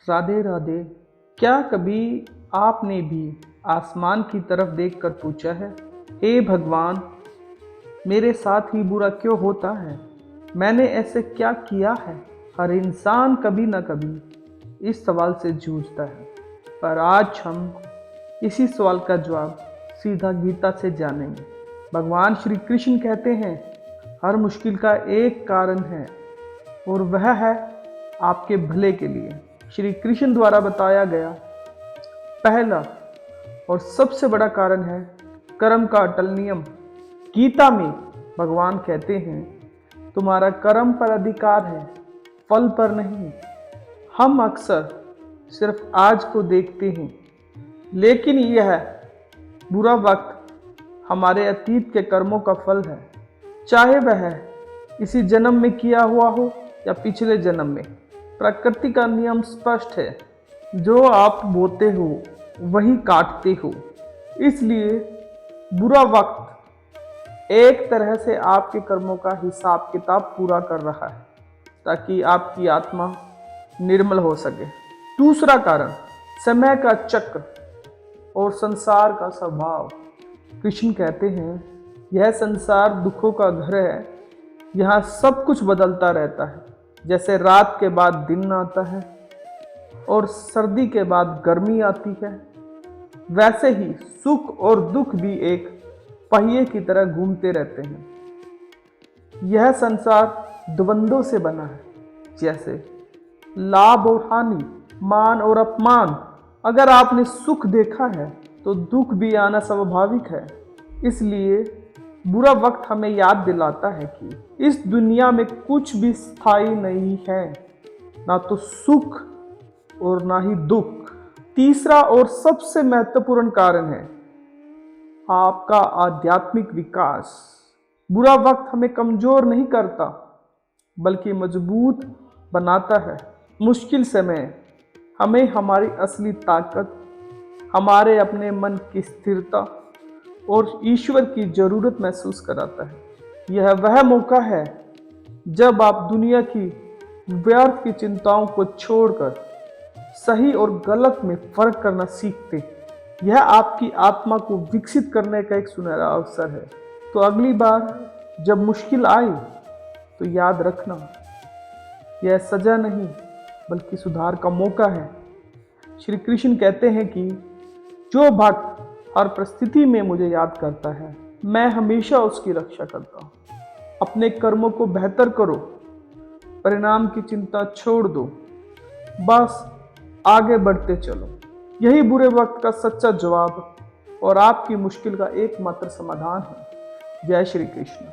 राधे राधे। क्या कभी आपने भी आसमान की तरफ देखकर पूछा है, हे भगवान, मेरे साथ ही बुरा क्यों होता है? मैंने ऐसे क्या किया है? हर इंसान कभी ना कभी इस सवाल से जूझता है, पर आज हम इसी सवाल का जवाब सीधा गीता से जानेंगे। भगवान श्री कृष्ण कहते हैं, हर मुश्किल का एक कारण है और वह है आपके भले के लिए। श्री कृष्ण द्वारा बताया गया पहला और सबसे बड़ा कारण है कर्म का अटल नियम। गीता में भगवान कहते हैं, तुम्हारा कर्म पर अधिकार है, फल पर नहीं। हम अक्सर सिर्फ आज को देखते हैं, लेकिन यह बुरा वक्त हमारे अतीत के कर्मों का फल है, चाहे वह इसी जन्म में किया हुआ हो या पिछले जन्म में। प्रकृति का नियम स्पष्ट है, जो आप बोते हो वही काटते हो। इसलिए बुरा वक्त एक तरह से आपके कर्मों का हिसाब किताब पूरा कर रहा है, ताकि आपकी आत्मा निर्मल हो सके। दूसरा कारण समय का चक्र और संसार का स्वभाव। कृष्ण कहते हैं, यह संसार दुखों का घर है। यहाँ सब कुछ बदलता रहता है, जैसे रात के बाद दिन आता है और सर्दी के बाद गर्मी आती है, वैसे ही सुख और दुख भी एक पहिए की तरह घूमते रहते हैं। यह संसार द्वंद्वों से बना है, जैसे लाभ और हानि, मान और अपमान। अगर आपने सुख देखा है तो दुख भी आना स्वाभाविक है। इसलिए बुरा वक्त हमें याद दिलाता है कि इस दुनिया में कुछ भी स्थायी नहीं है, ना तो सुख और ना ही दुख। तीसरा और सबसे महत्वपूर्ण कारण है आपका आध्यात्मिक विकास। बुरा वक्त हमें कमजोर नहीं करता, बल्कि मजबूत बनाता है। मुश्किल समय हमें हमारी असली ताकत, हमारे अपने मन की स्थिरता और ईश्वर की जरूरत महसूस कराता है। यह वह मौका है जब आप दुनिया की व्यर्थ की चिंताओं को छोड़कर सही और गलत में फर्क करना सीखते। यह आपकी आत्मा को विकसित करने का एक सुनहरा अवसर है। तो अगली बार जब मुश्किल आए तो याद रखना, यह सजा नहीं बल्कि सुधार का मौका है। श्री कृष्ण कहते हैं कि जो भक्त हर परिस्थिति में मुझे याद करता है, मैं हमेशा उसकी रक्षा करता हूँ। अपने कर्मों को बेहतर करो, परिणाम की चिंता छोड़ दो, बस आगे बढ़ते चलो। यही बुरे वक्त का सच्चा जवाब और आपकी मुश्किल का एकमात्र समाधान है। जय श्री कृष्ण।